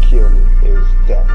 kill me is death.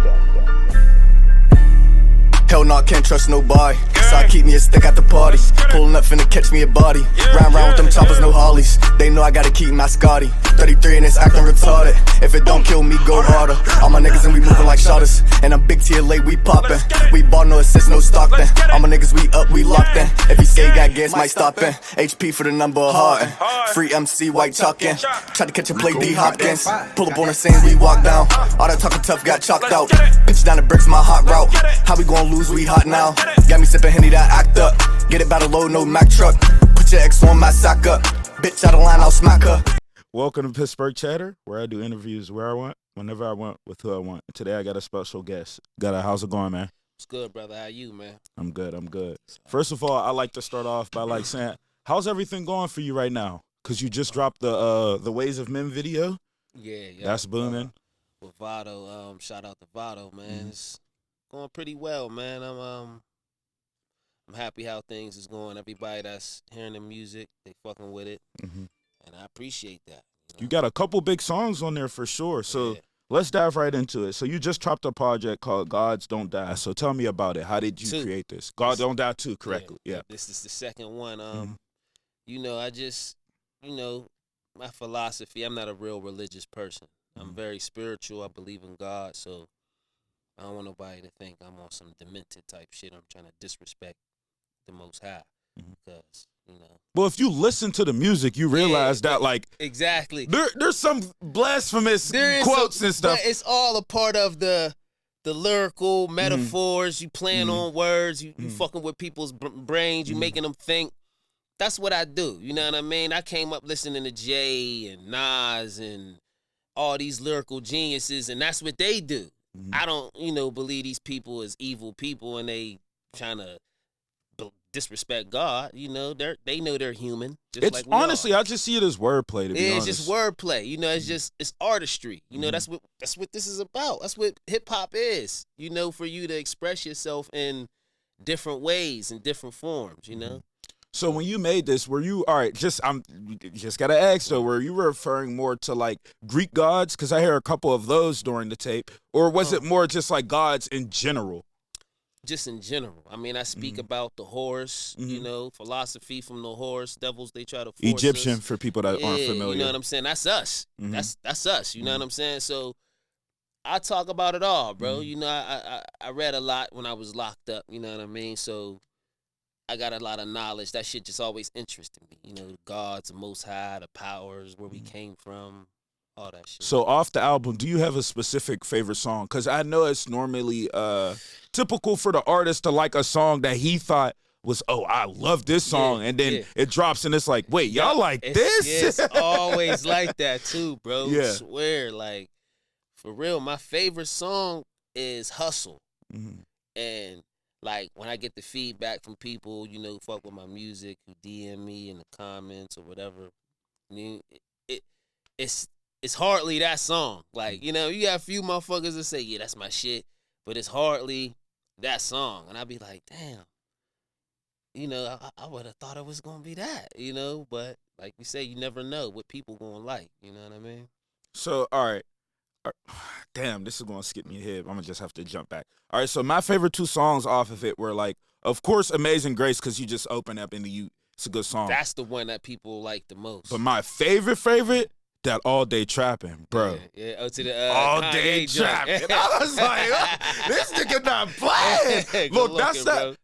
Hell no, I can't trust nobody. So I keep me a stick at the party. Pulling up finna catch me a body. Round with them choppers, no Harleys. They know I gotta keep my Scotty. 33 and it's acting retarded. If it don't kill me, go harder. All my niggas and we moving like shotters. And I'm big TLA, we poppin'. We bought no assist, no Stockton. All my niggas, we up, we locked in. If he say he got gas, might stop in. HP for the number of Harden. Free MC, white chalkin'. Tried to catch a play, D Hopkins. Pull up on the scene, we walk down. All that talking tough got chalked out. Pitch down the bricks, my hot route. How we gon' lose? We hot now. Got me sippin' Henny, that act up. Get it by the low, no Mack truck. Put your ex on my sack up. Bitch out of line, I'll smack her. Welcome to Pittsburgh Chatter, where I do interviews where I want, whenever I want, with who I want. Today I got a special guest. How's it going, man? It's good, brother. How you, man? I'm good. First of all, I like to start off by saying, how's everything going for you right now? Because you just dropped the Ways of Men video. Yeah. That's booming. With Vado, shout out to Vado, man. It's going pretty well, man. I'm happy how things is going. Everybody that's hearing the music, they fucking with it, and I appreciate that. You got a couple big songs on there for sure. So let's dive right into it. So you just dropped a project called Gods Don't Die. So tell me about it. How did you create this? God Don't Die 2, correctly. Yeah. This is the second one. I just, my philosophy, I'm not a real religious person. I'm very spiritual. I believe in God. So I don't want nobody to think I'm on some demented type shit. I'm trying to disrespect the Most High. Because, Well, if you listen to the music, you realize that, exactly. There's some blasphemous quotes and stuff. But it's all a part of the lyrical metaphors. You playing on words. You fucking with people's brains. You making them think. That's what I do. You know what I mean? I came up listening to Jay and Nas and all these lyrical geniuses, and that's what they do. I don't, believe these people as evil people and they trying to disrespect God. They know they're human. Just like honestly, I just see it as wordplay. To be honest, it's just wordplay. It's artistry. That's what this is about. That's what hip hop is. For you to express yourself in different ways and different forms. So when you made this, were you all right? Just gotta ask though, were you referring more to Greek gods? Because I hear a couple of those during the tape, or was it more just gods in general? Just in general. I mean, I speak about the horse, philosophy from the horse, devils, they try to force Egyptian, us. for people that aren't familiar. You know what I'm saying? That's us. That's us. You know what I'm saying? So I talk about it all, bro. I read a lot when I was locked up, you know what I mean? So I got a lot of knowledge. That shit just always interested me. The gods, the Most High, the powers, where we came from, all that shit. So off the album, do you have a specific favorite song? Because I know it's normally typical for the artist to like a song that he thought was, oh, I love this song. And then it drops and it's like, wait, y'all like this? Yeah, it's always like that too, bro. Yeah. I swear, for real, my favorite song is Hustle. And when I get the feedback from people, fuck with my music, who DM me in the comments or whatever, it's hardly that song. You got a few motherfuckers that say, yeah, that's my shit, but it's hardly that song. And I be like, damn, I would have thought it was going to be that, but like we say, you never know what people going to like, you know what I mean? So, all right. Damn, this is going to skip me ahead. I'm going to just have to jump back. All right, so my favorite two songs off of it were of course, Amazing Grace, because you just open up and it's a good song. That's the one that people like the most. But my favorite, that All Day Trapping, bro. Yeah. To the All Day Trapping. I was like, this nigga not playing. Look,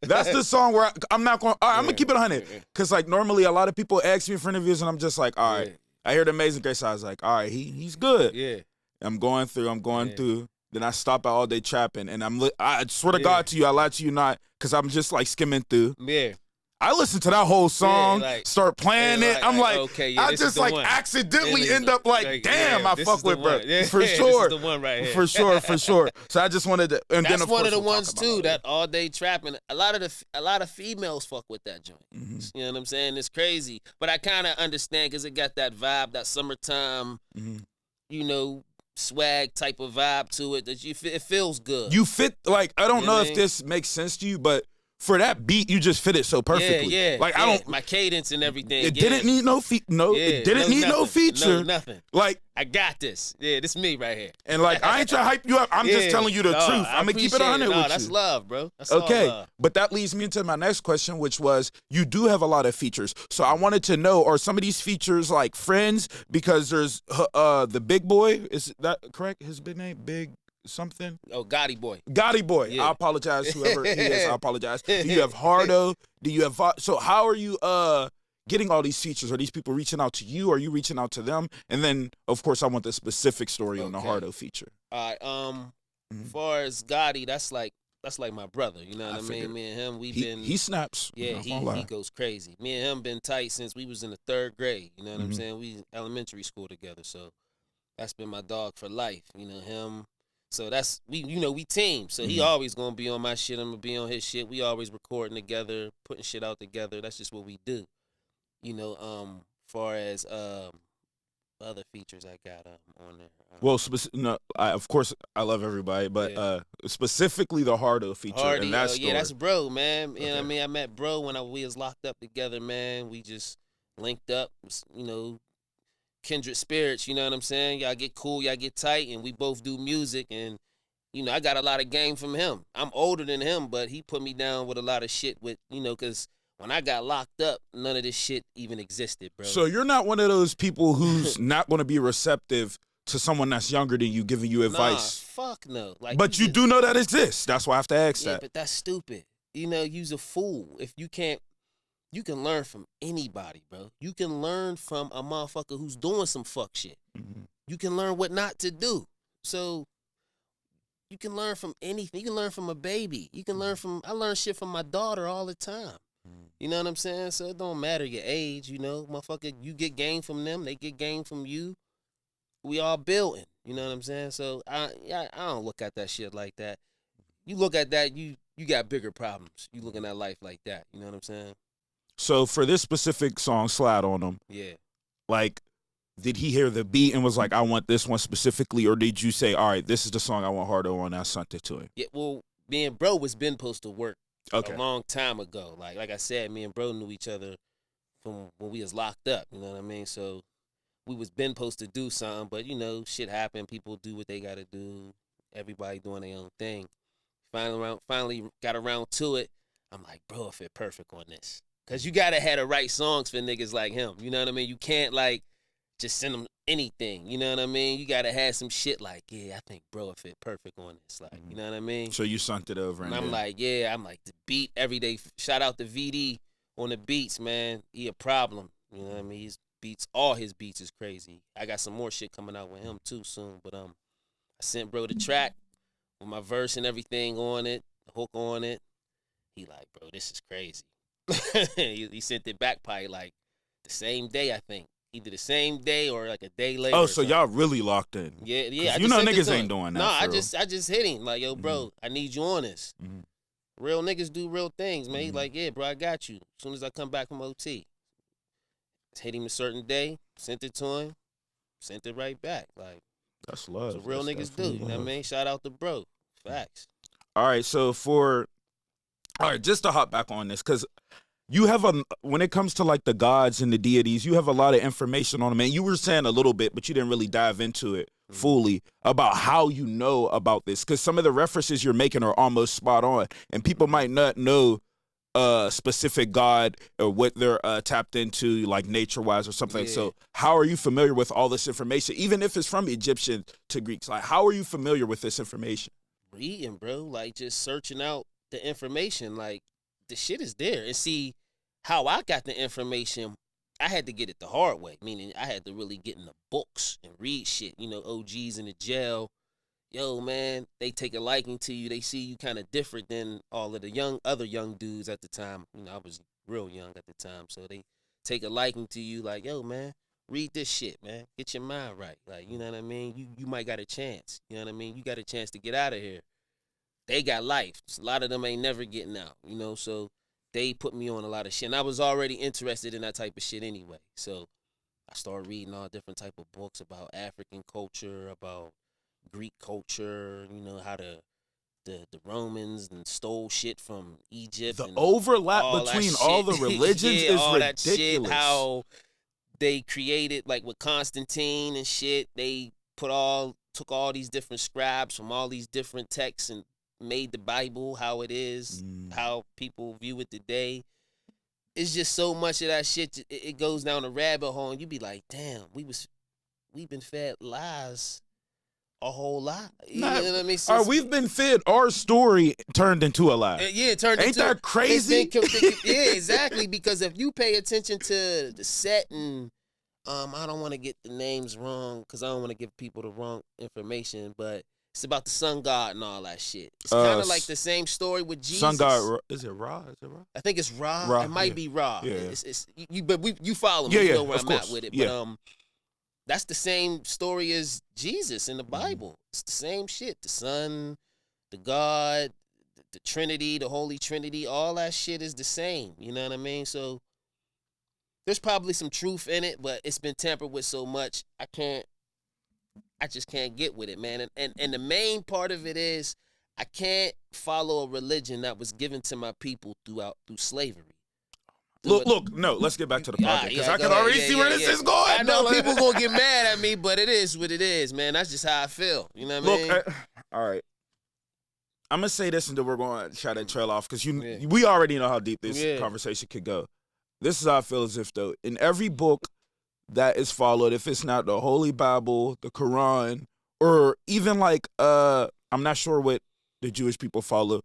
that's the song where I'm not going. All right, I'm gonna keep it 100. Cause normally a lot of people ask me for interviews and I'm just like, all right. I heard Amazing Grace. I was like, all right, he's good. Yeah. I'm going through. Then I stop at All Day Trapping, and I swear to God to you, I lie to you not, cause I'm just skimming through. Yeah. I listen to that whole song, start playing it. I'm like, okay, I just accidentally end up damn, I fuck with, bro. Yeah, for sure. This is the one right here. For sure. So I just wanted to, and that's then of one course of the we'll ones too. That All Day Trapping. A lot of females fuck with that joint. You know what I'm saying? It's crazy, but I kind of understand because it got that vibe, that summertime, swag type of vibe to it. That it feels good. You fit I don't know if this makes sense to you, but for that beat, you just fit it so perfectly. Yeah. Like I don't my cadence and everything. It didn't need no it didn't need no feature. No, nothing. Like I got this. Yeah, this me right here. And like I ain't trying to hype you up. I'm just telling you the truth. I'm gonna keep it 100 with you. That's love, bro. That's okay. all love. But that leads me into my next question, which was you do have a lot of features. So I wanted to know, are some of these features like friends? Because there's the Big Boy. Is that correct? His big name? Big something? Oh, Gotti Boy. Gotti Boy. Yeah. I apologize, whoever he is. I apologize. Do you have Hardo? Do you have so how are you getting all these features? Are these people reaching out to you? Are you reaching out to them? And then of course I want the specific story on the Hardo feature. All right. As far as Gotti, that's like my brother. You know what I mean? figured. Me and him, He snaps. Yeah, he goes crazy. Me and him been tight since we was in the 3rd grade. You know what I'm saying? We elementary school together, so that's been my dog for life. You know him. So that's we team. So he always gonna be on my shit. I'm gonna be on his shit. We always recording together, putting shit out together. That's just what we do. You know, far as other features I got on there. Well, of course I love everybody, but specifically the Hardo feature and that story. Yeah, that's bro, man. You know what I mean? I met bro when we was locked up together, man. We just linked up, you know, kindred spirits, you know what I'm saying? Y'all get cool, y'all get tight, and we both do music, and, you know, I got a lot of game from him. I'm older than him, but he put me down with a lot of shit with, you know, because when I got locked up, none of this shit even existed, bro. So you're not one of those people who's not going to be receptive to someone that's younger than you giving you advice? Nah, fuck no. Like, but you do know that exists. That's why I have to ask that. Yeah, but that's stupid. You know, you's a fool. If you can't, you can learn from anybody, bro. You can learn from a motherfucker who's doing some fuck shit. You can learn what not to do. So you can learn from anything. You can learn from a baby. You can learn from, I learn shit from my daughter all the time. You know what I'm saying? So it don't matter your age, you know. Motherfucker, you get game from them. They get game from you. We all building. You know what I'm saying? So I don't look at that shit like that. You look at that, you got bigger problems. You looking at life like that. You know what I'm saying? So for this specific song, Slide on Them, yeah. Like, did he hear the beat and was like, I want this one specifically, or did you say, all right, this is the song I want Hardo on, I sent it to him? Yeah, well, me and bro was been supposed to work a Okay. long time ago. Like I said, me and bro knew each other from when we was locked up, you know what I mean? So we was been supposed to do something, but, you know, shit happened. People do what they got to do. Everybody doing their own thing. Finally got around to it. I'm like, bro, it fit perfect on this. Because you got to have the right songs for niggas like him. You know what I mean? You can't, like, just send them anything. You know what I mean? You got to have some shit like, yeah, I think bro, it fit perfect on this. Like, you know what I mean? So you sent it over. And I'm like, yeah, I'm like, the beat every day. Shout out to VD on the beats, man. He a problem. You know what I mean? All his beats is crazy. I got some more shit coming out with him too soon. But I sent bro the track with my verse and everything on it, the hook on it. He like, bro, this is crazy. he sent it back probably like the same day, I think. Either the same day or like a day later. Oh, so y'all really locked in? Yeah. You know niggas ain't doing that. No, I just hit him like, yo, bro, I need you on this. Real niggas do real things, man. He's like, yeah, bro, I got you. As soon as I come back from OT. Hit him a certain day, sent it to him, sent it right back. Like, that's love. That's what real niggas do. You know what I mean? Shout out to bro. Facts. All right, so just to hop back on this, because you have when it comes to like the gods and the deities, you have a lot of information on them. And you were saying a little bit, but you didn't really dive into it fully about how you know about this. Because some of the references you're making are almost spot on. And people might not know a specific god or what they're tapped into, like nature-wise or something. Yeah. So how are you familiar with all this information? Even if it's from Egyptian to Greeks, like how are you familiar with this information? Reading, bro. Like just searching out the information. Like the shit is there. And see, how I got the information, I had to get it the hard way. Meaning I had to really get in the books and read shit. You know, OGs in the jail. Yo, man, they take a liking to you. They see you kind of different than all of the other young dudes at the time. You know, I was real young at the time. So they take a liking to you like, yo, man, read this shit, man. Get your mind right. Like, you know what I mean? You might got a chance. You know what I mean? You got a chance to get out of here. They got life. A lot of them ain't never getting out, you know? So they put me on a lot of shit. And I was already interested in that type of shit anyway. So I started reading all different type of books about African culture, about Greek culture, you know, how the the Romans and stole shit from Egypt. The and overlap between all the religions yeah, is all ridiculous. That shit, how they created, like with Constantine and shit, they took all these different scribes from all these different texts and made the Bible how it is, how people view it today. It's just so much of that shit. It goes down a rabbit hole, and you be like, damn, we've been fed lies a whole lot. You know what I mean? We've been fed our story turned into a lie. Yeah, it turned Ain't into. Ain't that crazy? Yeah, exactly. Because if you pay attention to the set and I don't want to get the names wrong because I don't want to give people the wrong information, but it's about the sun god and all that shit. It's kind of like the same story with Jesus. Sun god, is it Ra? I think it's Ra. Ra, it might be Ra. Yeah. But you follow me. Yeah, you know where of I'm course. at with it. Yeah. But that's the same story as Jesus in the Bible. It's the same shit. The Son, the God, the Trinity, the Holy Trinity, all that shit is the same. You know what I mean? So there's probably some truth in it, but it's been tampered with so much, I just can't get with it, man. And the main part of it is I can't follow a religion that was given to my people through slavery. Look, no, let's get back to the project because I can already see where this is going. I know people gonna get mad at me, but it is what it is, man. That's just how I feel. You know what I mean? All right. I'm gonna say this and then we're going to try to trail off because we already know how deep this conversation could go. This is how I feel as if, though, in every book that is followed, if it's not the Holy Bible, the Quran, or even like, I'm not sure what the Jewish people follow,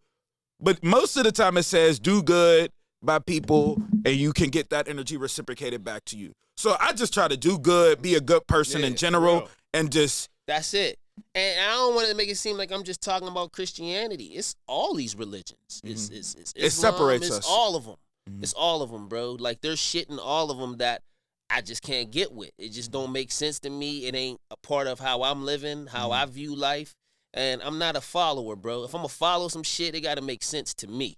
but most of the time it says do good by people and you can get that energy reciprocated back to you. So I just try to do good, be a good person in general, and just... That's it. And I don't want to make it seem like I'm just talking about Christianity. It's all these religions. It's Islam, it separates us. It's all of them. It's all of them, bro. Like, there's shit in all of them that I just can't get with. It just don't make sense to me. It ain't a part of how I'm living, how I view life. And I'm not a follower, bro. If I'm going to follow some shit, it got to make sense to me.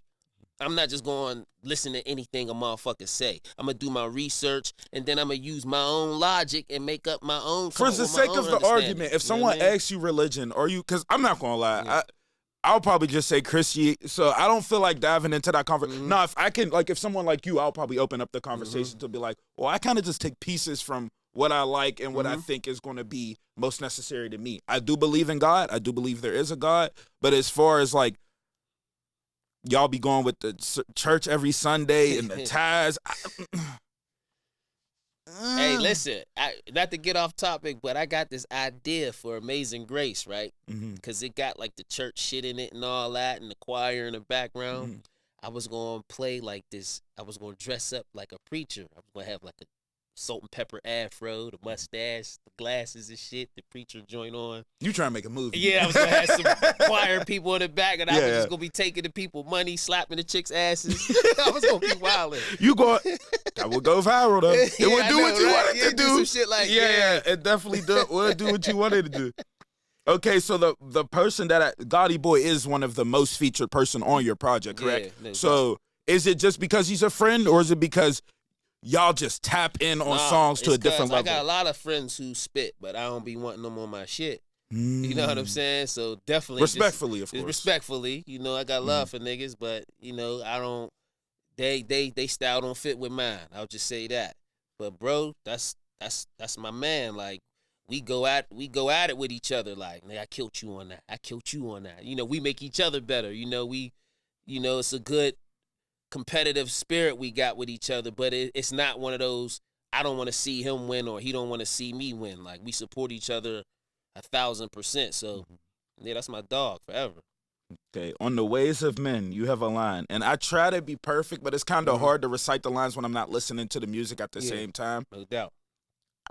I'm not just going to listen to anything a motherfucker say. I'm going to do my research, and then I'm going to use my own logic and make up my own. For the sake of the argument, if someone asks you religion, or you, because I'm not going to lie, I'll probably just say Christianity. So I don't feel like diving into that conversation. Now, if I can, like, if someone like you, I'll probably open up the conversation to be like, well, I kind of just take pieces from what I like and what I think is going to be most necessary to me. I do believe in God. I do believe there is a God. But as far as, like, y'all be going with the church every Sunday and the tithes. Hey, listen, not to get off topic, but I got this idea for Amazing Grace, right? Because it got like the church shit in it and all that and the choir in the background. I was going to play like this. I was going to dress up like a preacher. I was going to have like a salt and pepper afro, the mustache, the glasses and shit, the preacher joint on. You trying to make a movie. Yeah, I was going to have some choir people in the back, and I was just going to be taking the people money, slapping the chicks' asses. I was going to be wilding. That would go viral, though. It would do what you wanted to do. Some shit like it definitely would do what you wanted to do. Okay, so the person that Gotti Boy is one of the most featured person on your project, correct? Yeah, so is it just because he's a friend, or is it because y'all just tap in on songs to a different level? I got a lot of friends who spit, but I don't be wanting them on my shit. You know what I'm saying? So definitely respectfully, of course. Respectfully, you know, I got love for niggas, but you know, I don't. They style don't fit with mine. I'll just say that. But bro, that's my man. Like, we go at it with each other. Like, I killed you on that. I killed you on that. You know, we make each other better. You know, it's a good competitive spirit we got with each other, but it's not one of those I don't want to see him win or he don't want to see me win. Like, we support each other 1,000%. So yeah, that's my dog forever. Okay, on the ways of men, you have a line, and I try to be perfect, but it's kind of hard to recite the lines when I'm not listening to the music at the same time. No doubt.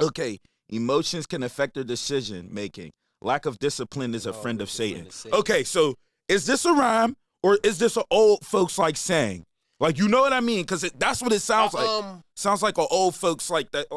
Okay, emotions can affect their decision making. Lack of discipline is a friend of Satan. Okay, so is this a rhyme or is this an old folks like saying? Like, you know what I mean? Because that's what it sounds like. Sounds like an old folks like that.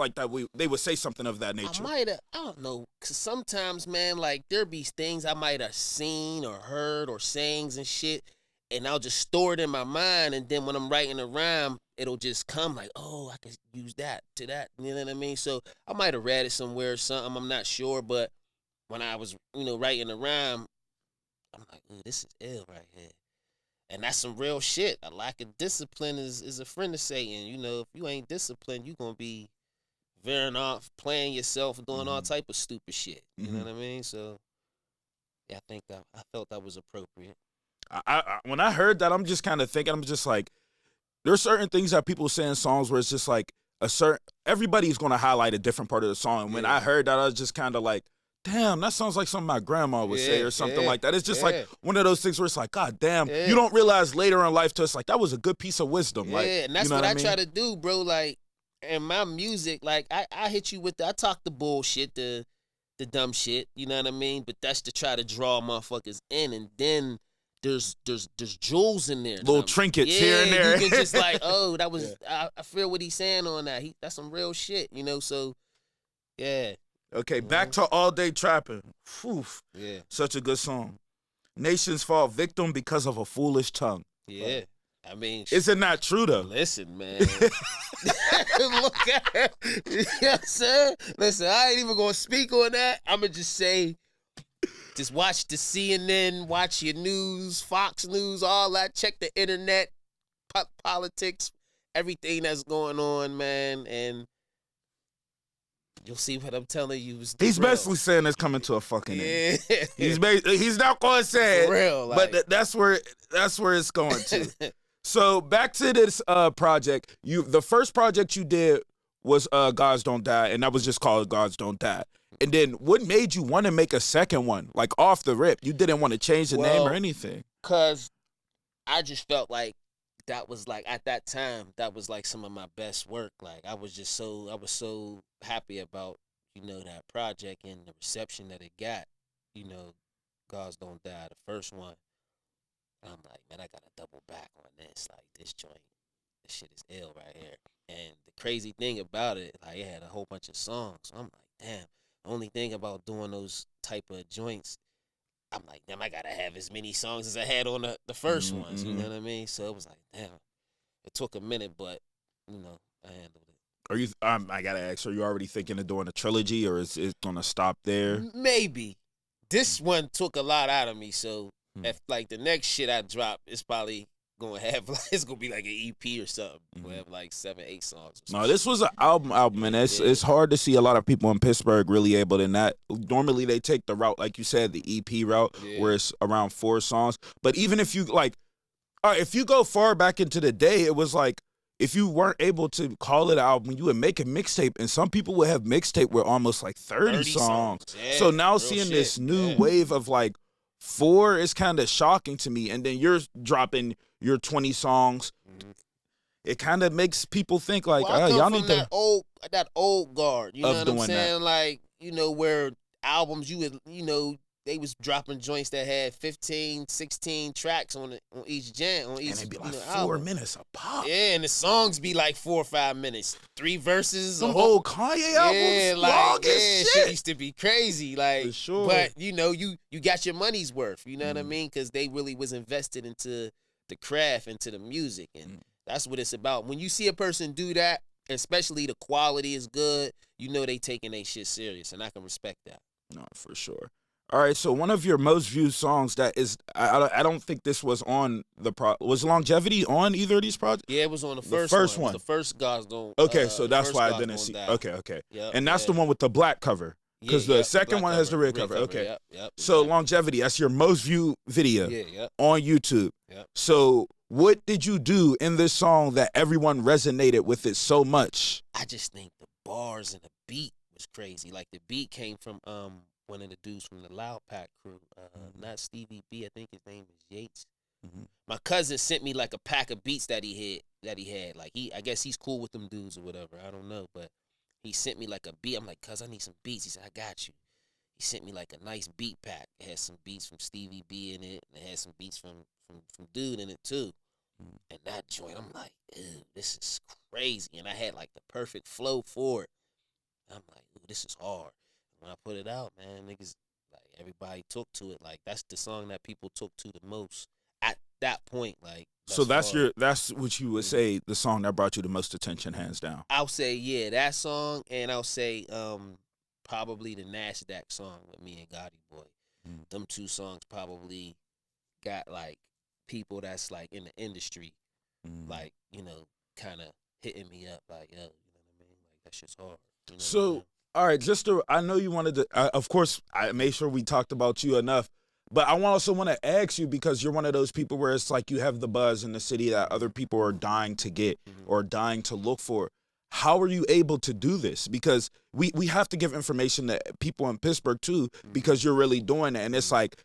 They would say something of that nature. I don't know. Because sometimes, man, like, there be things I might have seen or heard or sayings and shit, and I'll just store it in my mind, and then when I'm writing a rhyme, it'll just come like, oh, I can use that to that. You know what I mean? So I might have read it somewhere or something. I'm not sure. But when I was, writing a rhyme, I'm like, ooh, this is ill right here. And that's some real shit. A lack of discipline is a friend of Satan. You know, if you ain't disciplined, you gonna be veering off, playing yourself, doing all type of stupid shit. You know what I mean? So, yeah, I think I felt that was appropriate. When I heard that, I'm just kind of thinking, I'm just like, there's certain things that people say in songs where it's just like everybody's gonna highlight a different part of the song. And when I heard that, I was just kind of like, damn, that sounds like something my grandma would say or something like that. It's just like one of those things where it's like, God damn, you don't realize later in life to it's like, that was a good piece of wisdom. Like, and that's you know what I mean? try to do, bro. Like, in my music, like, I hit you with I talk the bullshit, the dumb shit, you know what I mean? But that's to try to draw motherfuckers in, and then there's jewels in there. Little trinkets here and there. You can just like, oh, that was, I feel what he's saying on that. That's some real shit, you know? So, yeah. Okay, back to All Day Trapping. Whew. Yeah. Such a good song. Nations fall victim because of a foolish tongue. Yeah. I mean, isn't that true though? Listen, man. Look at it. You know what I'm saying? Listen, I ain't even gonna speak on that. I'ma just say, just watch the CNN, watch your news, Fox News, all that. Check the internet, politics, everything that's going on, man, and you'll see what I'm telling you. He's real. basically saying it's coming to a fucking end. He's not going to say it, real, like, but that's where it's going to. So back to this project. The first project you did was Gods Don't Die, and that was just called Gods Don't Die. And then what made you want to make a second one, like off the rip? You didn't want to change the name or anything? Because I just felt like that was like, at that time, that was like some of my best work. Like I was so happy about, that project and the reception that it got. Gods Don't Die, the first one. I'm like, man, I gotta double back on this. Like this shit is ill right here. And the crazy thing about it, like it had a whole bunch of songs. So I'm like, damn. The only thing about doing those type of joints, I'm like, damn, I gotta have as many songs as I had on the first ones. You know what I mean? So it was like, damn. It took a minute, but I handled it. Are you? I gotta ask. Are you already thinking of doing a trilogy, or is it gonna stop there? Maybe. This one took a lot out of me, so if like the next shit I drop, it's probably gonna have it's gonna be like an EP or something. We'll have like 7, 8 songs. No, this was an album, and it's hard to see a lot of people in Pittsburgh really able to not. Normally they take the route, like you said, the EP route, where it's around 4 songs. But even if you if you go far back into the day, it was like, if you weren't able to call it an album, you would make a mixtape, and some people would have mixtape with almost like 30 songs. Yeah, so now seeing this new wave of like 4 is kind of shocking to me, and then you're dropping your 20 songs. It kind of makes people think like, y'all need that old guard. You know what I'm saying? Like, where albums they was dropping joints that had 15, 16 tracks on each jam, on each. And it'd be like 4 minutes a pop. Yeah, and the songs be like 4 or 5 minutes, 3 verses. Some old Kanye albums, long as shit. Used to be crazy, like. For sure. But you got your money's worth. You know what I mean? Because they really was invested into the craft, into the music, and that's what it's about. When you see a person do that, especially the quality is good, they taking their shit serious, and I can respect that. No, for sure. All right, so one of your most viewed songs that is, I don't think this was on was Longevity on either of these projects? Yeah, it was on the first one. The first Gods Don't. Okay, so that's why I didn't see. Okay. Yep, and that's the one with the black cover. Because the second one has the red cover. Okay. Yep, so Longevity, that's your most viewed video on YouTube. Yep. So what did you do in this song that everyone resonated with it so much? I just think the bars and the beat was crazy. Like the beat came from one of the dudes from the Loud Pack crew, not Stevie B. I think his name is Yates. My cousin sent me like a pack of beats that he had. Like I guess he's cool with them dudes or whatever. I don't know, but he sent me like a beat. I'm like, cuz I need some beats. He said, I got you. He sent me like a nice beat pack. It had some beats from Stevie B in it, and it had some beats from dude in it too. And that joint, I'm like, ew, this is crazy. And I had like the perfect flow for it. I'm like, ooh, this is hard. When I put it out, man, niggas, like everybody took to it. Like that's the song that people took to the most at that point. Like so that's what you would say the song that brought you the most attention, hands down. I'll say that song, and I'll say probably the NASDAQ song with me and Gotti Boy. them 2 songs probably got like people that's like in the industry, like, you know, kind of hitting me up like, yo, you know what I mean? Like, that shit's hard. You know So, all right, I know you wanted to, of course, I made sure we talked about you enough, but I also want to ask you, because you're one of those people where it's like you have the buzz in the city that other people are dying to get or dying to look for. How are you able to do this? Because we have to give information to people in Pittsburgh too, because you're really doing it. And it's like,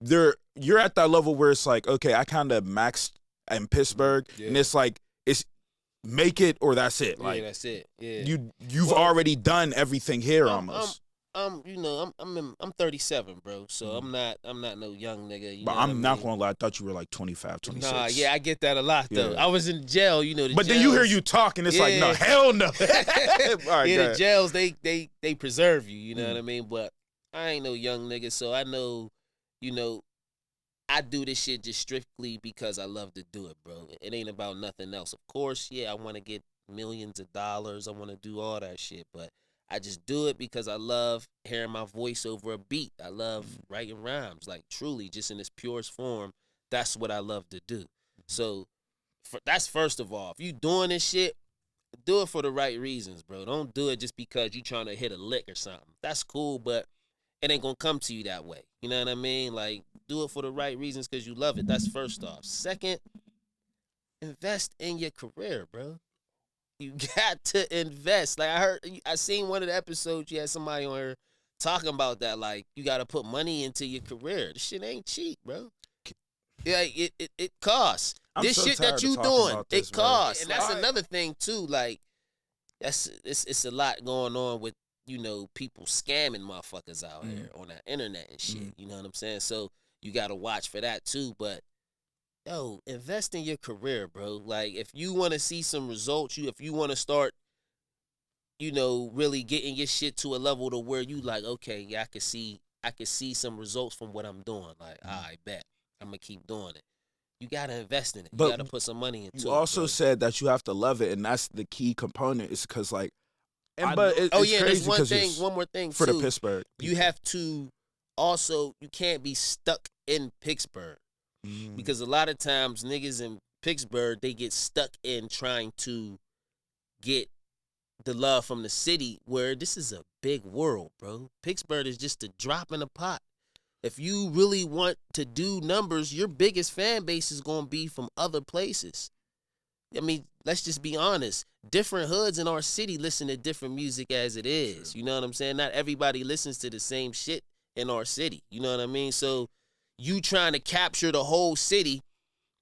you're at that level where it's like, okay, I kind of maxed in Pittsburgh, and it's like, it's make it or that's it. Like, that's it. Yeah. You've already done everything here almost. You know, I'm 37, bro. So I'm not no young nigga. You But know I'm not mean? gonna lie, I thought you were like 25, 26. Nah, yeah, I get that a lot though. Yeah. I was in jail, you know. But then you hear you talking, it's like, no, hell no. All right, the jails they preserve you. You know what I mean? But I ain't no young nigga, so I know, you know, I do this shit just strictly because I love to do it, bro. It ain't about nothing else. Of course, yeah, I want to get millions of dollars. I want to do all that shit, but I just do it because I love hearing my voice over a beat. I love writing rhymes, like truly, just in its purest form. That's what I love to do. So that's first of all. If you doing this shit, do it for the right reasons, bro. Don't do it just because you trying to hit a lick or something. That's cool, but it ain't gonna come to you that way. You know what I mean? Like, do it for the right reasons because you love it. That's first off. Second, invest in your career, bro. You got to invest. Like, I seen one of the episodes, you had somebody on here talking about that. Like, you got to put money into your career. This shit ain't cheap, bro. Yeah, it costs. This shit that you doing, it costs. And that's another thing, too. Like, it's a lot going on with, you know, people scamming motherfuckers out here on that internet and shit. You know what I'm saying? So you got to watch for that, too. But yo, invest in your career, bro. Like, if you want to see some results, if you want to start, you know, really getting your shit to a level to where you like, okay, yeah, I can see some results from what I'm doing. Like, I bet I'm gonna keep doing it. You gotta invest in it. You gotta put some money into it. You also said that you have to love it, and that's the key component. Is because like, there's one more thing for too. the Pittsburgh. You have to also, you can't be stuck in Pittsburgh. Because a lot of times niggas in Pittsburgh, they get stuck in trying to get the love from the city, where this is a big world, bro. Pittsburgh is just a drop in the pot. If you really want to do numbers, your biggest fan base is going to be from other places. I mean, let's just be honest. Different hoods in our city listen to different music as it is. You know what I'm saying? Not everybody listens to the same shit in our city. You know what I mean? So you trying to capture the whole city,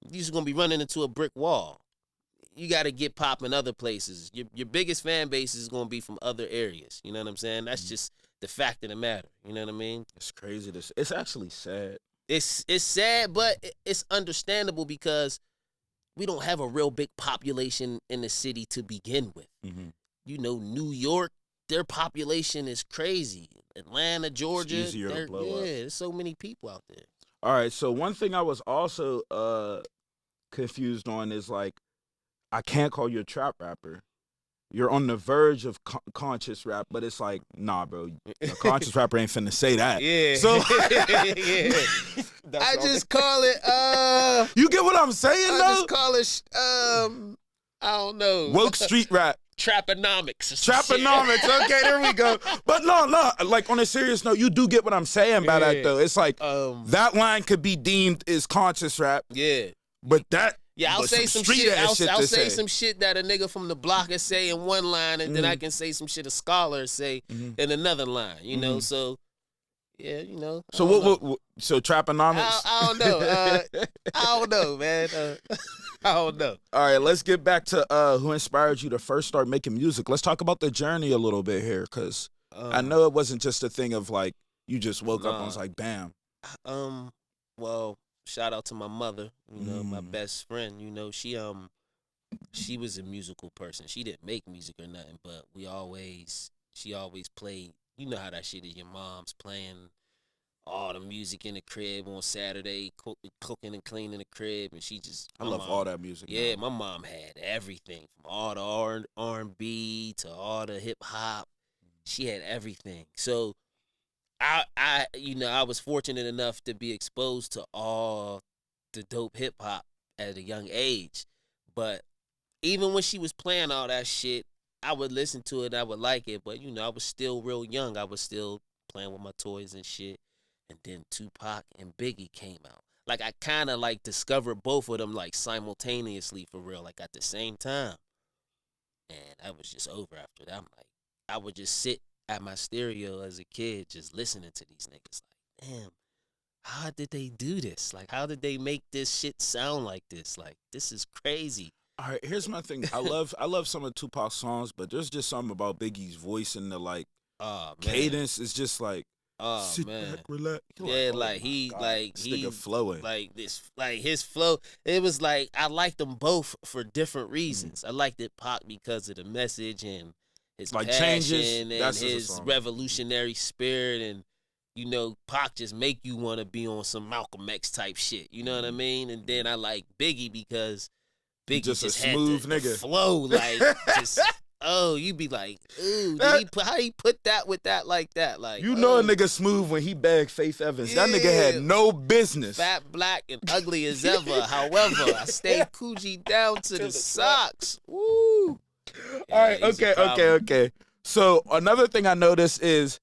you're just going to be running into a brick wall. You got to get popping other places. Your biggest fan base is going to be from other areas. You know what I'm saying? That's just the fact of the matter. You know what I mean? It's crazy. It's actually sad. It's sad, but it's understandable because we don't have a real big population in the city to begin with. You know, New York, their population is crazy. Atlanta, Georgia, it's easier to blow up. There's so many people out there. All right, so one thing I was also confused on is like, I can't call you a trap rapper. You're on the verge of conscious rap, but it's like, nah, bro, a conscious rapper ain't finna say that. Yeah. So I just call it. You get what I'm saying, though? I just call it. I don't know. Woke street rap. Traponomics. Traponomics. Okay, there we go. But no. Like, on a serious note, you do get what I'm saying by that, though. It's like, that line could be deemed as conscious rap. Yeah. But that. Yeah, I'll say some shit. I'll say some shit that a nigga from the block will say in one line, and then I can say some shit a scholar say in another line. You know, so yeah, you know. So what? So Traponomics? I don't know. I don't know, man. I don't know. All right, let's get back to who inspired you to first start making music. Let's talk about the journey a little bit here, because I know it wasn't just a thing of like you just woke up and was like, bam. Well, shout out to my mother, you know, my best friend. You know, she was a musical person. She didn't make music or nothing, but she always played. You know how that shit is. Your mom's playing all the music in the crib on Saturday, cooking and cleaning the crib, and she just. I love all that music. Yeah, my mom had everything from all the R&B to all the hip hop. She had everything. So I was fortunate enough to be exposed to all the dope hip hop at a young age. But even when she was playing all that shit, I would listen to it, I would like it, but I was still real young. I was still playing with my toys and shit. And then Tupac and Biggie came out. Like I kind of like discovered both of them like simultaneously for real, like at the same time. And I was just over after that. I'm like, I would just sit at my stereo as a kid just listening to these niggas. Like, damn, how did they do this? Like, how did they make this shit sound like this? Like, this is crazy. All right, here's my thing. I love some of Tupac's songs, but there's just something about Biggie's voice and the like cadence. It's just like sit back, relax. Yeah, like he nigga flowing. Like this, like his flow. It was like I liked them both for different reasons. I liked it Pac because of the message and his like passion changes. and That's his revolutionary spirit, and Pac just make you want to be on some Malcolm X type shit. You know what I mean? And then I like Biggie because Biggie just a smooth had the nigga flow, like just. Oh, you be like, ooh, how he put that with that like that? Like, a nigga smooth when he bagged Faith Evans. Yeah. That nigga had no business. Fat, black, and ugly as ever. However, I stay Coogee down to the socks. Woo. All right, okay. So another thing I noticed is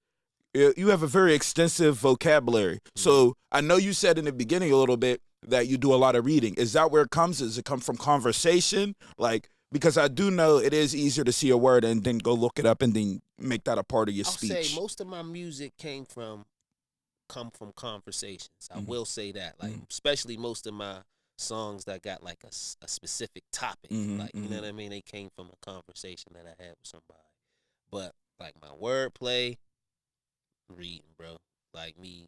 you have a very extensive vocabulary. So I know you said in the beginning a little bit that you do a lot of reading. Is that where it comes? Does it come from conversation? Like, because I do know it is easier to see a word and then go look it up and then make that a part of your speech. I'll say most of my music come from conversations. I will say that. Like, especially most of my songs that got like a specific topic. Like, you know what I mean? They came from a conversation that I had with somebody. But like my wordplay, reading, bro. Like me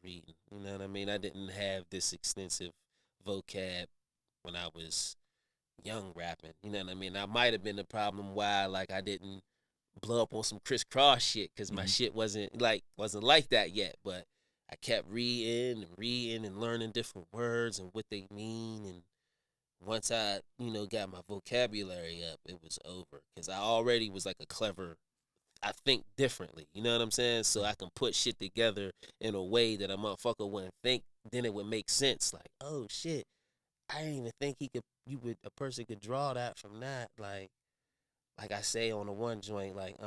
reading. You know what I mean? I didn't have this extensive vocab when I was young rapping. You know what I mean? That might have been the problem why like I didn't blow up on some crisscross shit because my shit wasn't like that yet. But I kept reading and learning different words and what they mean. And once I, got my vocabulary up, it was over. Because I already was like I think differently. You know what I'm saying? So I can put shit together in a way that a motherfucker wouldn't think. Then it would make sense. Like, oh shit, I didn't even think a person could draw that from that. Like I say on the one joint, like,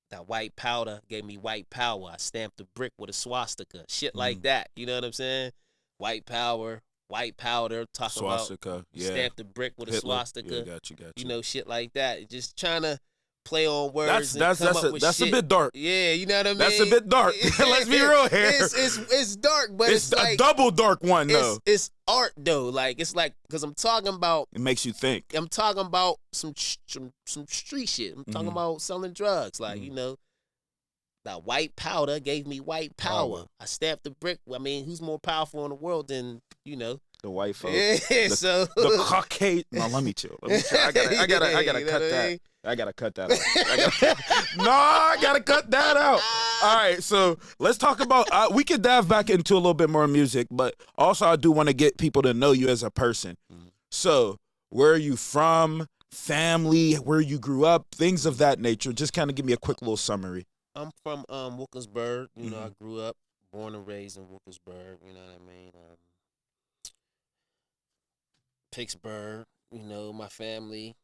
that white powder gave me white power. I stamped a brick with a swastika. Shit like that. You know what I'm saying? White power, white powder, talking swastika, about yeah. Stamped a brick with Hitler. A swastika. Yeah, got you. Shit like that. Just trying to play on words. That's a bit dark. Yeah, you know what I mean? That's a bit dark. Let's be real here. It's dark, but it's a like, double dark one though. It's art though. Like it's like because I'm talking about. It makes you think. I'm talking about some street shit. I'm talking about selling drugs. Like that white powder gave me white power. I stamped the brick. I mean, who's more powerful in the world than the white folks? Yeah, the Caucasian. No, let me chill. I gotta cut that. I gotta cut that out. I gotta cut that out. All right, so let's talk about. We could dive back into a little bit more music, but also I do want to get people to know you as a person. So, where are you from? Family? Where you grew up? Things of that nature. Just kind of give me a quick little summary. I'm from Wilkinsburg. I grew up, born and raised in Wilkinsburg. You know what I mean? Pittsburgh. My family.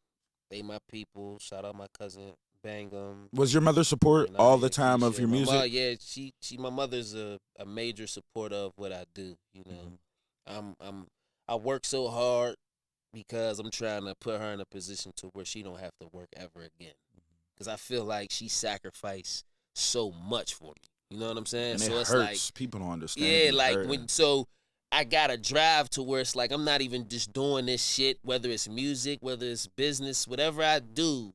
They my people. Shout out my cousin Bangum. Was your mother support all the time of your music? Yeah, she my mother's a major supporter of what I do. I work so hard because I'm trying to put her in a position to where she don't have to work ever again. Because I feel like she sacrificed so much for me. You know what I'm saying? And so it it's hurts. People don't understand. Yeah, like so I gotta drive to where it's like I'm not even just doing this shit, whether it's music, whether it's business, whatever I do,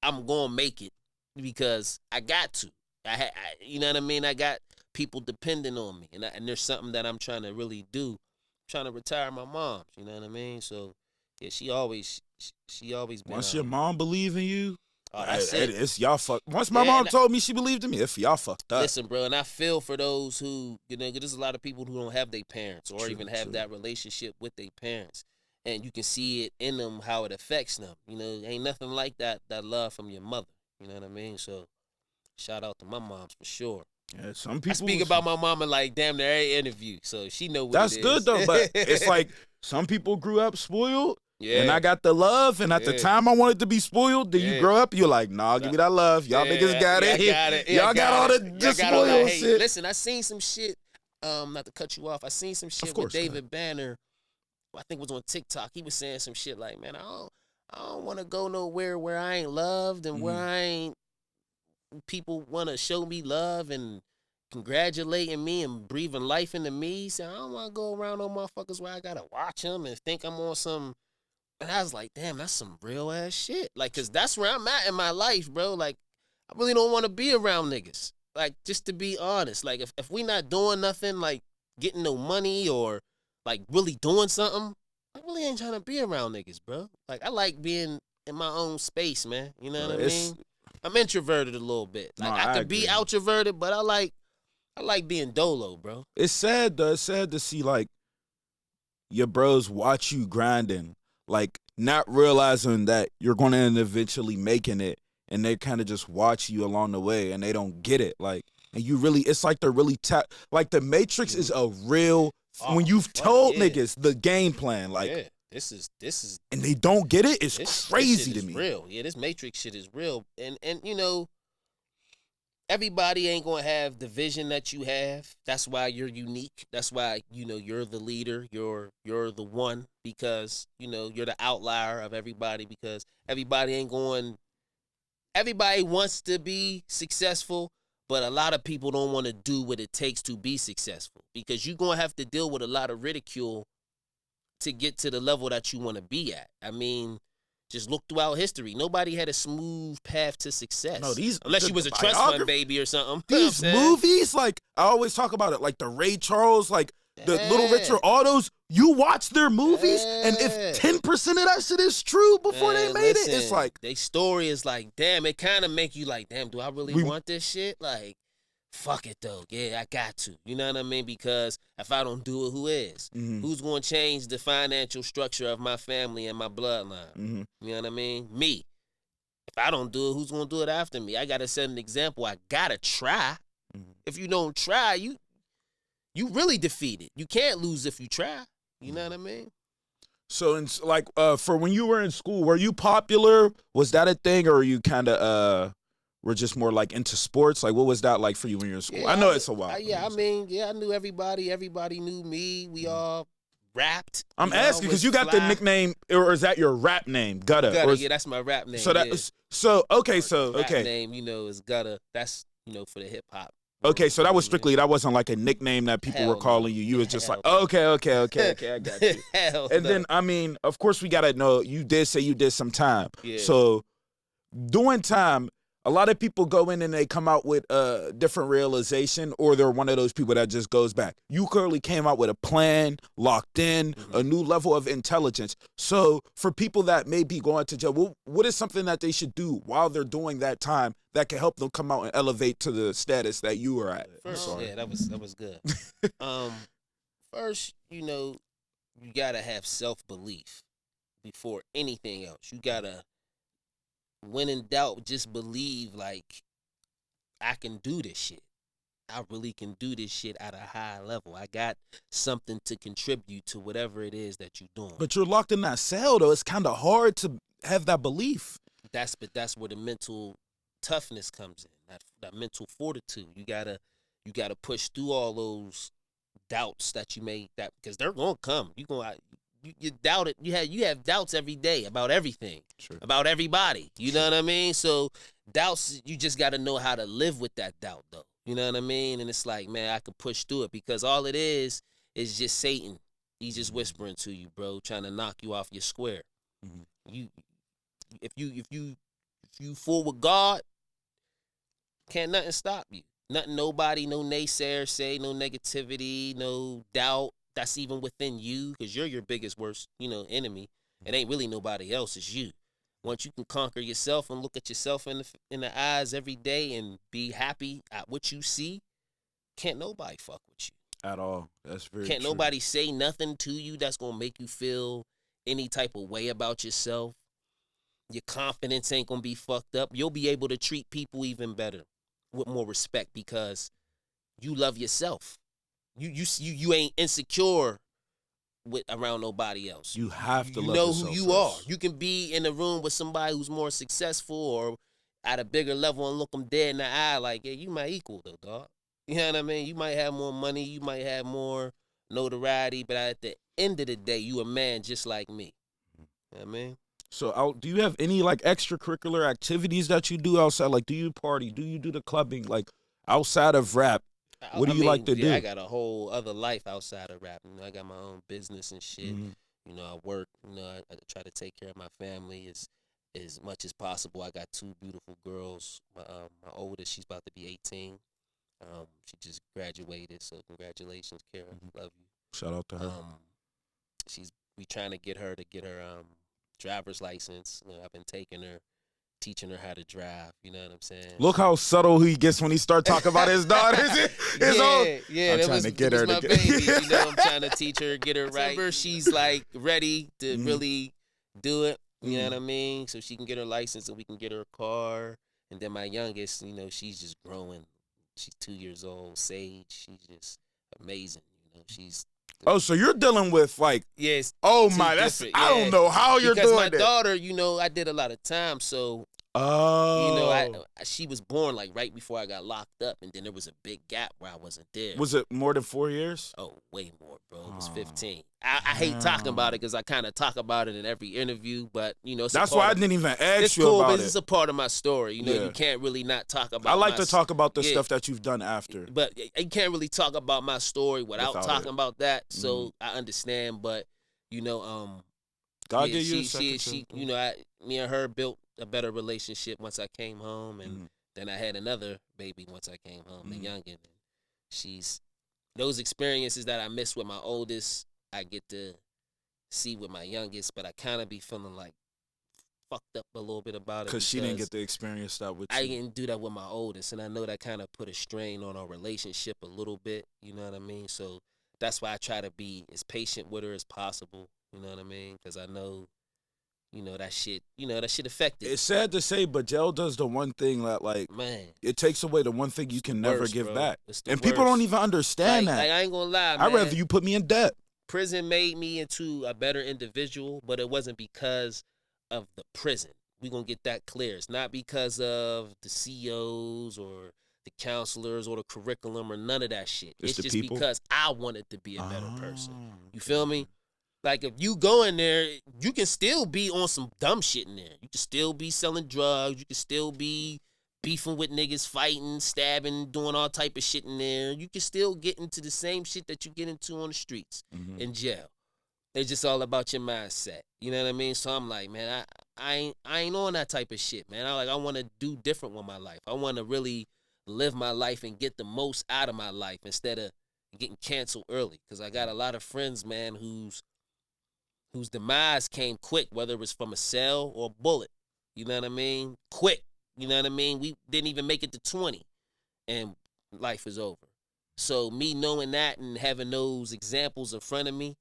I'm gonna make it because I got to. I you know what I mean? I got people depending on me, and there's something that I'm trying to really do. I'm trying to retire my mom. You know what I mean? So yeah, she always been. Once your mom believe in you. That's it. It's y'all fuck. Once my mom told me she believed in me, if y'all fucked up. Listen, bro, and I feel for those who, there's a lot of people who don't have their parents or even have that relationship with their parents. And you can see it in them, how it affects them. Ain't nothing like that love from your mother. You know what I mean? So, shout out to my moms for sure. Yeah, some people. I speak about my mama like damn near every interview, so she know what That's it is. good though, but it's like some people grew up spoiled. Yeah. And I got the love, and at the time I wanted to be spoiled. Then you grow up, you're like, nah, give me that love. Y'all niggas got it. Y'all got all the spoiled shit. Listen, I seen some shit. Not to cut you off, I seen some shit with David Banner. I think it was on TikTok. He was saying some shit like, man, I don't want to go nowhere where I ain't loved and where I ain't people want to show me love and congratulating me and breathing life into me. So I don't want to go around no motherfuckers where I gotta watch them and think I'm on some. And I was like, damn, that's some real ass shit. Like, cause that's where I'm at in my life, bro. Like, I really don't want to be around niggas. Like, just to be honest, like if we not doing nothing, like getting no money or like really doing something, I really ain't trying to be around niggas, bro. Like, I like being in my own space, man. You know what I mean? I'm introverted a little bit. Like, I could be outroverted, but I like being dolo, bro. It's sad though. It's sad to see like your bros watch you grinding, like not realizing that you're going to end eventually making it, and they kind of just watch you along the way, and they don't get it. Like, and you really, it's like they're really like the Matrix is a real. When you've told niggas the game plan, like this is, and they don't get it, it's crazy to me. Real, this Matrix shit is real, and you know, everybody ain't gonna have the vision that you have. That's why you're unique. That's why you're the leader. You're the one, because you're the outlier of everybody. Because everybody ain't going. Everybody wants to be successful. But a lot of people don't want to do what it takes to be successful, because you're going to have to deal with a lot of ridicule to get to the level that you want to be at. I mean, just look throughout history. Nobody had a smooth path to success. No, unless you was a trust fund baby or something. These movies, like, I always talk about it, like the Ray Charles, like the Little Richard, all those, you watch their movies, and if 10% of that shit is true before they made it, it's like. Their story is like, damn, it kind of make you like, damn, do I really want this shit? Like, fuck it though. Yeah, I got to. You know what I mean? Because if I don't do it, who is? Mm-hmm. Who's going to change the financial structure of my family and my bloodline? Mm-hmm. You know what I mean? Me. If I don't do it, who's going to do it after me? I got to set an example. I got to try. Mm-hmm. If you don't try, you really defeated. You can't lose if you try. You know what I mean? So, like, for when you were in school, were you popular? Was that a thing, or you kind of were just more like into sports? Like, what was that like for you when you were in school? Yeah, I know it's a while. I knew everybody. Everybody knew me. We all rapped. I'm asking because you got the nickname, or is that your rap name, Gutta? Yeah, that's my rap name. So Rap name, is Gutta. That's for the hip hop. Okay, so that was strictly, that wasn't like a nickname that people were calling you. You was just like, okay, I got you. Then, I mean, of course we got to know, you did say you did some time. Yeah. So doing time, a lot of people go in and they come out with a different realization, or they're one of those people that just goes back. You clearly came out with a plan, locked in, a new level of intelligence. So for people that may be going to jail, what is something that they should do while they're doing that time that can help them come out and elevate to the status that you were at? That was good. First, you gotta have self-belief before anything else. You gotta, when in doubt, just believe, like, I can do this shit. I really can do this shit at a high level. I got something to contribute to whatever it is that you're doing. But you're locked in that cell, though. It's kind of hard to have that belief. That's where the mental toughness comes in. That mental fortitude. You gotta push through all those doubts that you made, because they're gonna come. You doubt it. You have doubts every day about everything, about everybody. You know what I mean? So doubts, you just got to know how to live with that doubt, though. You know what I mean? And it's like, man, I could push through it, because all it is just Satan. He's just whispering to you, bro, trying to knock you off your square. Mm-hmm. If you full with God, can't nothing stop you. Nothing, nobody, no naysayer say, no negativity, no doubt. That's even within you, because you're your biggest worst, enemy. It ain't really nobody else, it's you. Once you can conquer yourself and look at yourself in the eyes every day and be happy at what you see, can't nobody fuck with you. At all. That's very Can't true. nobody say nothing to you that's going to make you feel any type of way about yourself. Your confidence ain't going to be fucked up. You'll be able to treat people even better with more respect, because you love yourself. You ain't insecure around nobody else. You have to you love know yourself who you first. are. You can be in a room with somebody who's more successful or at a bigger level and look them dead in the eye like, yeah, you my equal though, dog. You know what I mean? You might have more money, you might have more notoriety, but at the end of the day, you a man just like me. You know what I mean? So do you have any like extracurricular activities that you do outside? Like, do you party? Do you do the clubbing? Like outside of rap, what do you like to do? I got a whole other life outside of rap. You know, I got my own business and shit. You know, I work. You know, I try to take care of my family as much as possible. I got 2 beautiful girls. My oldest, she's about to be 18. She just graduated, so congratulations, Kara. Love you. Shout out to her. We trying to get her driver's license. You know, I've been teaching her how to drive. You know what I'm saying? Look how subtle he gets when he start talking about his daughters. Yeah, I'm that trying was, to get that her was my to baby. You know, I'm trying to teach her, get her right. She's like ready to really do it. You know what I mean? So she can get her license and we can get her a car. And then my youngest, you know, she's just growing. She's 2 years old, Sage. She's just amazing. You know, she's. Oh, so you're dealing with like. Yes. Oh my, that's. Yeah. I don't know how you're because doing my that. daughter, you know, I did a lot of time, so. Oh. You know, she was born like right before I got locked up, and then there was a big gap where I wasn't there. Was it more than 4 years? Oh, way more, bro. It was 15. I hate talking about it because I kind of talk about it in every interview, but you know, that's why I didn't even ask you cool, about but it. it's a part of my story. You know, you can't really not talk about. I like to talk about the stuff that you've done after, but you can't really talk about my story without talking about that. So I understand, but you know, God gave you a second she, you know, me and her built a better relationship once I came home, and then I had another baby once I came home, the youngin. And she's those experiences that I missed with my oldest, I get to see with my youngest, but I kind of be feeling like fucked up a little bit about it because she didn't get to experience that with you. I didn't do that with my oldest, and I know that kind of put a strain on our relationship a little bit. You know what I mean? So that's why I try to be as patient with her as possible. You know what I mean? Because I know. You know, that shit affected. It's sad to say, but jail does the one thing that, like, man, it takes away the one thing you can never give back. And people worst. don't even understand that. Like, I ain't gonna lie, man. I'd rather you put me in debt. Prison made me into a better individual, but it wasn't because of the prison. We're gonna get that clear. It's not because of the CEOs or the counselors or the curriculum or none of that shit. It's just people? Because I wanted to be a better person. You feel me? Like, if you go in there, you can still be on some dumb shit in there. You can still be selling drugs. You can still be beefing with niggas, fighting, stabbing, doing all type of shit in there. You can still get into the same shit that you get into on the streets in jail. It's just all about your mindset. You know what I mean? So I'm like, man, I ain't on that type of shit, man. I want to do different with my life. I want to really live my life and get the most out of my life instead of getting canceled early. Because I got a lot of friends, man, whose demise came quick, whether it was from a cell or a bullet. You know what I mean? Quick. You know what I mean? We didn't even make it to 20, and life is over. So me knowing that and having those examples in front of me,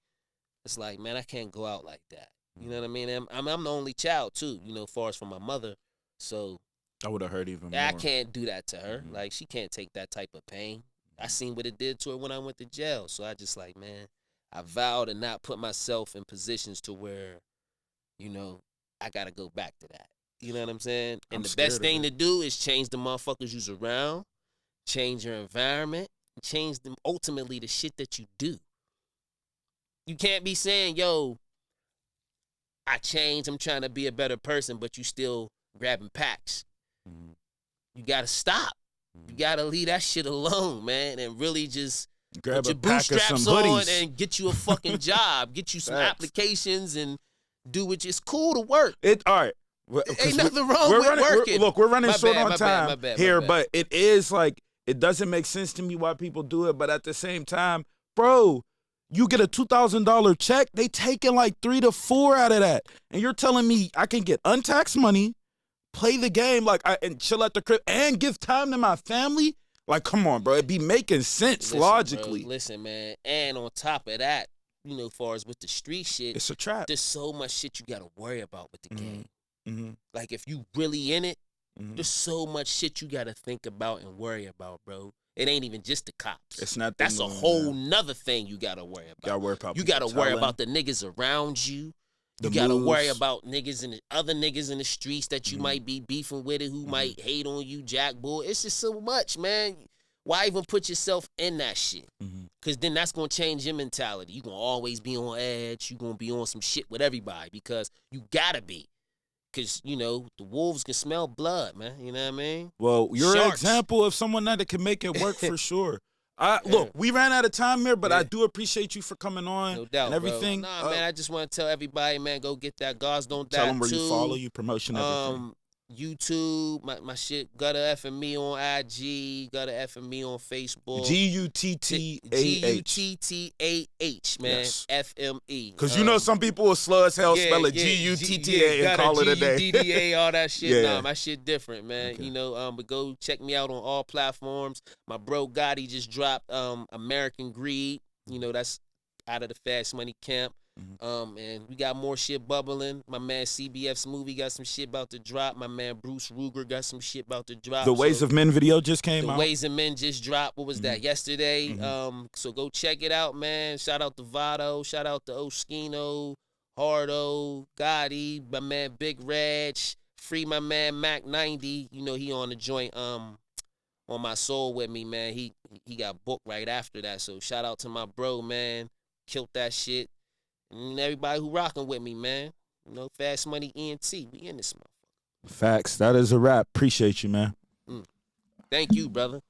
it's like, man, I can't go out like that. You know what I mean? I'm the only child, too, you know, as far as from my mother. So I would have hurt even more. I can't do that to her. Like, she can't take that type of pain. I seen what it did to her when I went to jail. So I just like, man, I vowed to not put myself in positions to where, you know, I got to go back to that. You know what I'm saying? And the best thing to do is change the motherfuckers you's around, change your environment, change them ultimately the shit that you do. You can't be saying, yo, I changed, I'm trying to be a better person, but you still grabbing packs. You got to stop. You got to leave that shit alone, man, and really just grab put your bootstraps on and get you a fucking job. Get you some applications and do it. It's cool to work. All right. Ain't nothing wrong with working. Look, we're running short on time my bad. but it is like, it doesn't make sense to me why people do it. But at the same time, bro, you get a $2,000 check, they taking like 3 to 4 out of that. And you're telling me I can get untaxed money, play the game, and chill at the crib and give time to my family? Like, come on, bro. It be making sense logically. Bro, listen, man. And on top of that, you know, as far as with the street shit, it's a trap. There's so much shit you got to worry about with the game. Like, if you really in it, there's so much shit you got to think about and worry about, bro. It ain't even just the cops. It's not. That's a whole nother thing you gotta worry about. Gotta worry about. You gotta worry about the niggas around you. You gotta worry about niggas and other niggas in the streets that you might be beefing with it, who might hate on you, Jack Bull. It's just so much, man. Why even put yourself in that shit? Because then that's going to change your mentality. You're going to always be on edge. You're going to be on some shit with everybody because you got to be. Because, you know, the wolves can smell blood, man. You know what I mean? Well, you're Sharks. an example of someone that can make it work for sure. Look, we ran out of time here, but I do appreciate you for coming on No doubt, and everything. Bro. Nah, man, I just want to tell everybody, man, go get that Gods Don't Die. Tell them where too. you follow, you promotion, everything. YouTube, my shit, Gutta F and me on IG, Gutta F and me on Facebook. GUTTAH, man. Yes. FME. Because you know some people will slow as hell spell it GUTTA and call it a day. GUDDA, all that shit. Yeah. Nah, my shit different, man. Okay. You know, but go check me out on all platforms. My bro Gotti just dropped American Greed. You know, that's out of the Fast Money camp. And we got more shit bubbling. My man CBF's movie got some shit about to drop. My man Bruce Ruger got some shit about to drop. The Ways of Men video just came out. The Ways of Men just dropped. What was that? Yesterday. So go check it out, man. Shout out to Vado. Shout out to Oskino, Hardo, Gotti, my man Big Reg. Free my man Mac 90. You know he on the joint on My Soul with me, man. He got booked right after that. So shout out to my bro, man. Killed that shit. And everybody who rocking with me, man. You know, Fast Money ENT. We in this motherfucker. Facts. That is a wrap. Appreciate you, man. Thank you, brother.